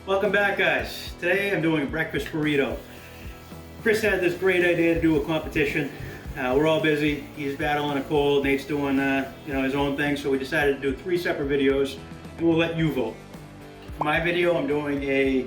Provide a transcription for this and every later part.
Welcome back, guys. Today I'm doing a breakfast burrito. Chris had this great idea to do a competition. We're all busy. He's battling a cold. Nate's doing his own thing, so we decided to do 3 separate videos, and we'll let you vote. For my video, I'm doing a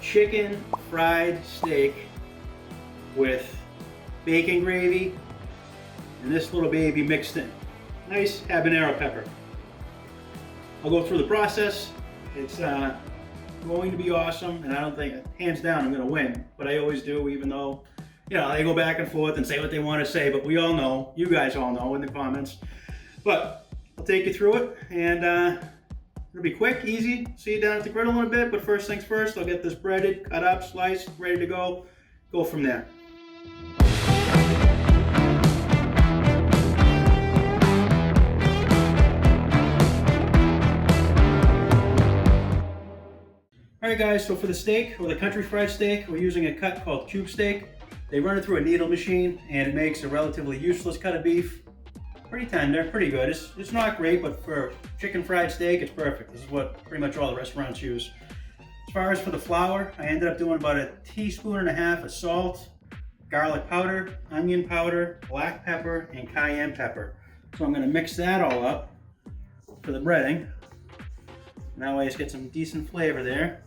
chicken fried steak with bacon gravy and this little baby mixed in. Nice habanero pepper. I'll go through the process. It's going to be awesome, and I don't think, hands down, I'm going to win. But I always do, even though, they go back and forth and say what they want to say. But we all know, you guys all know in the comments. But I'll take you through it, and it'll be quick, easy. See you down at the griddle in a bit. But first things first, I'll get this breaded, cut up, sliced, ready to go. Go from there. Alright guys, so for the steak, or the country fried steak, we're using a cut called cube steak. They run it through a needle machine, and it makes a relatively useless cut of beef. Pretty tender, pretty good. It's not great, but for chicken fried steak, it's perfect. This is what pretty much all the restaurants use. As far as for the flour, I ended up doing about 1.5 teaspoons of salt, garlic powder, onion powder, black pepper, and cayenne pepper. So I'm going to mix that all up for the breading. And that way, just get some decent flavor there.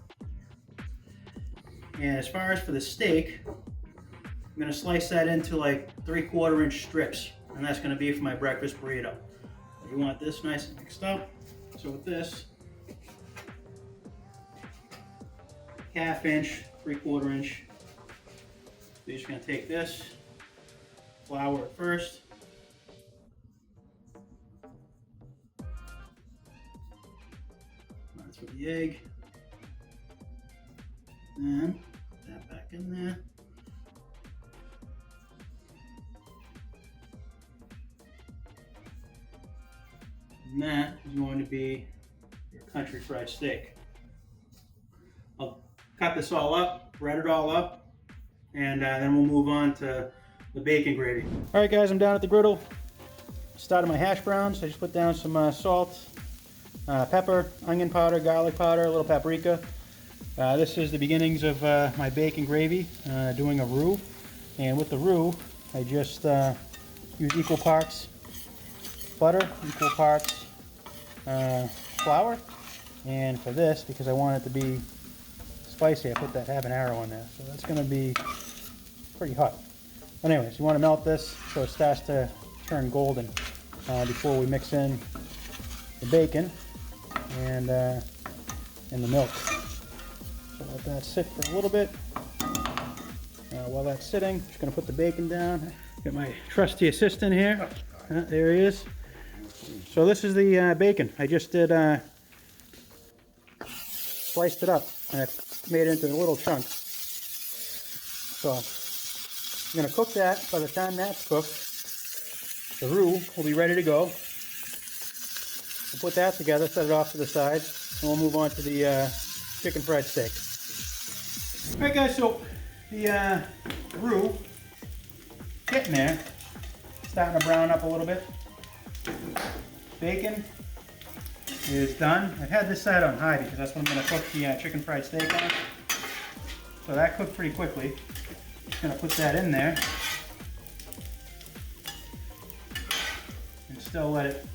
And as far as for the steak, I'm going to slice that into like 3/4 inch strips, and that's going to be for my breakfast burrito. You want this nice and mixed up. So with this, 1/2 inch, 3/4 inch. So you're just going to take this, flour it first. That's for the egg. And put that back in there. And that is going to be your country fried steak. I'll cut this all up, bread it all up, and then we'll move on to the bacon gravy. All right guys, I'm down at the griddle. Started my hash browns. I just put down some salt, pepper, onion powder, garlic powder, a little paprika. This is the beginnings of my bacon gravy, doing a roux. And with the roux, I just use equal parts butter, equal parts flour. And for this, because I want it to be spicy, I put that habanero in there. So that's going to be pretty hot. Anyways, you want to melt this so it starts to turn golden before we mix in the bacon and the milk. So let that sit for a little bit. While that's sitting, just going to put the bacon down. Got my trusty assistant here. There he is. So this is the bacon. I just did sliced it up, and I made it into little chunks. So I'm going to cook that. By the time that's cooked, the roux will be ready to go. We'll put that together, set it off to the side, and we'll move on to the chicken fried steak. Alright guys, so the roux getting there, starting to brown up a little bit. Bacon is done. I've had this side on high because that's what I'm going to cook the chicken fried steak on. So that cooked pretty quickly. Just going to put that in there and still let it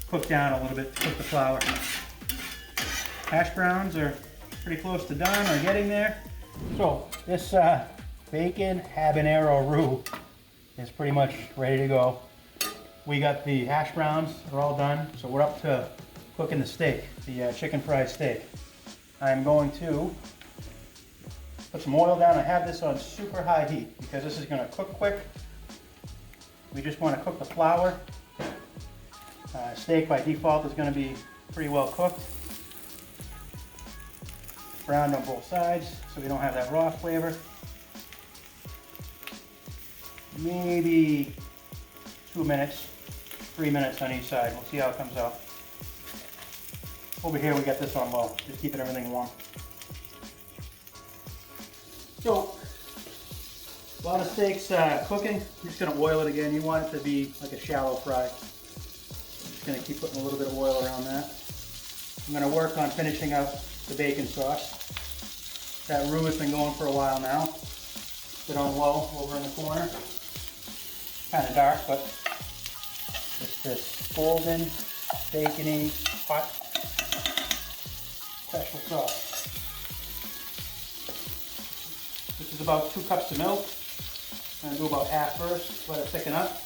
cook down a little bit to cook the flour. Hash browns are pretty close to done, or getting there. So this bacon habanero roux is pretty much ready to go. We got the hash browns, they're all done, so we're up to cooking the steak, the chicken fried steak. I'm going to put some oil down. I have this on super high heat because this is going to cook quick. We just want to cook the flour. Steak by default is going to be pretty well cooked. Browned on both sides so we don't have that raw flavor. Maybe 2 minutes, 3 minutes on each side. We'll see how it comes out. Over here we got this on low, just keeping everything warm. So while the steak's cooking, I'm just going to oil it again. You want it to be like a shallow fry. Just going to keep putting a little bit of oil around that. I'm going to work on finishing up the bacon sauce. That roux has been going for a while now. Bit on low over in the corner. Kind of dark, but it's this golden, bacony, hot, special sauce. This is about 2 cups of milk. I'm going to do about half first, let it thicken up.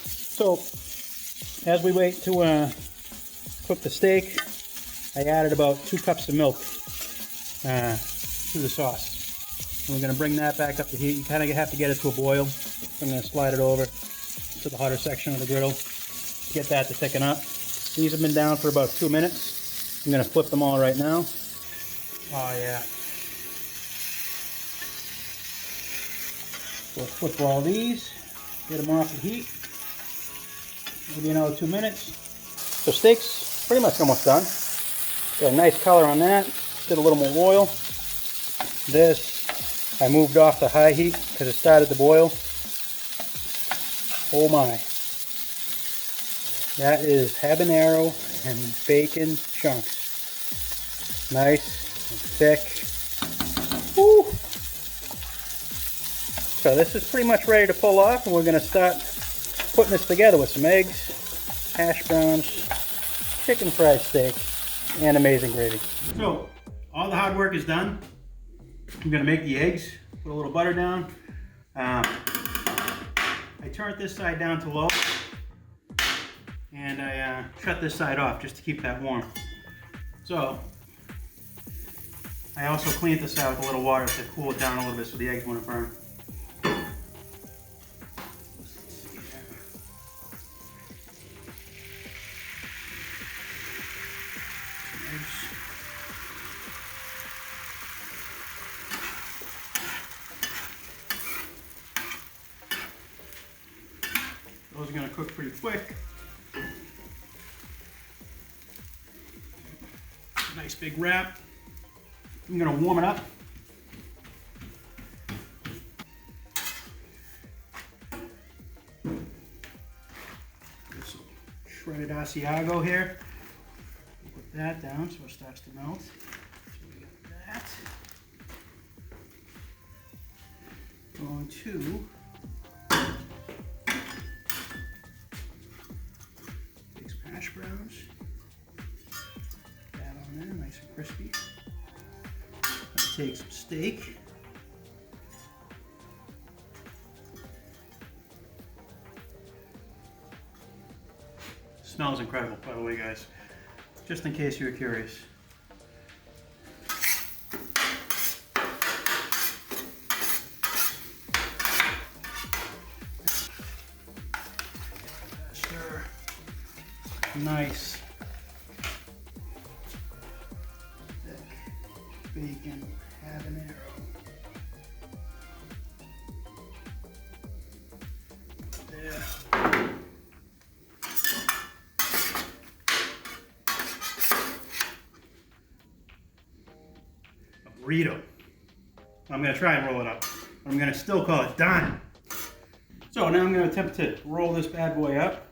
So, as we wait to cook the steak, I added about 2 cups of milk to the sauce. And we're going to bring that back up to heat. You kind of have to get it to a boil. So I'm going to slide it over to the hotter section of the griddle. Get that to thicken up. These have been down for about 2 minutes. I'm going to flip them all right now. Oh yeah. We'll flip all these, get them off the heat. Maybe another 2 minutes. So steak's pretty much almost done. Got a nice color on that. Did a little more oil. This, I moved off the high heat because it started to boil. Oh my. That is habanero and bacon chunks. Nice and thick. Woo! So this is pretty much ready to pull off, and we're going to start putting this together with some eggs, hash browns, chicken fried steak, and amazing gravy. So all the hard work is done. I'm going to make the eggs, put a little butter down. I turned this side down to low, and I shut this side off just to keep that warm. So I also cleaned this out with a little water to cool it down a little bit so the eggs won't burn. Those are going to cook pretty quick. Nice big wrap. I'm going to warm it up. Get some shredded Asiago here. Put that down so it starts to melt. So we got that. Going to hash browns. That on there, nice and crispy. Take some steak. Smells incredible, by the way, guys. Just in case you were curious. Stir. Nice. Thick bacon habanero. There. A burrito. I'm going to try and roll it up. I'm going to still call it done. So now I'm going to attempt to roll this bad boy up.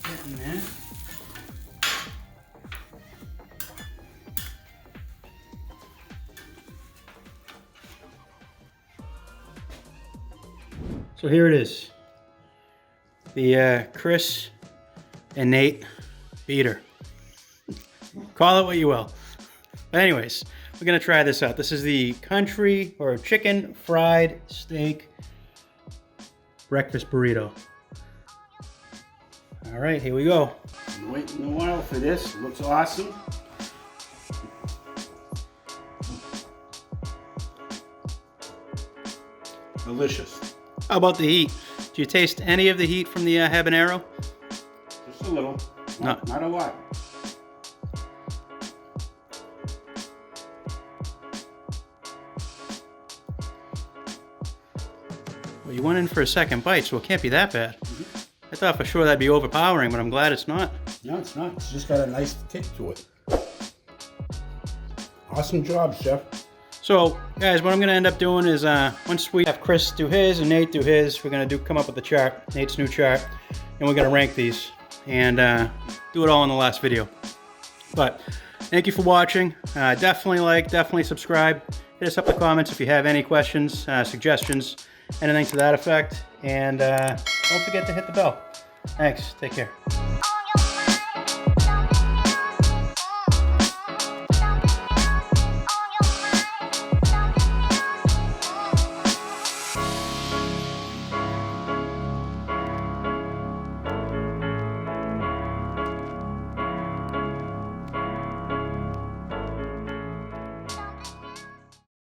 Getting there. So here it is, the Chris and Nate beater. Call it what you will. But anyways, we're gonna try this out. This is the country or chicken fried steak breakfast burrito. All right, here we go. Been waiting a while for this. It looks awesome. Delicious. How about the heat? Do you taste any of the heat from the habanero? Just a little. Not a lot. Well, you went in for a second bite, so it can't be that bad. I thought for sure that'd be overpowering, but I'm glad it's not. No, it's not. It's just got a nice kick to it. Awesome job, Chef. So, guys, what I'm going to end up doing is once we have Chris do his and Nate do his, we're going to come up with a chart, Nate's new chart, and we're going to rank these and do it all in the last video. But thank you for watching. Definitely like, definitely subscribe. Hit us up in the comments if you have any questions, suggestions, anything to that effect. And don't forget to hit the bell. Thanks. Take care.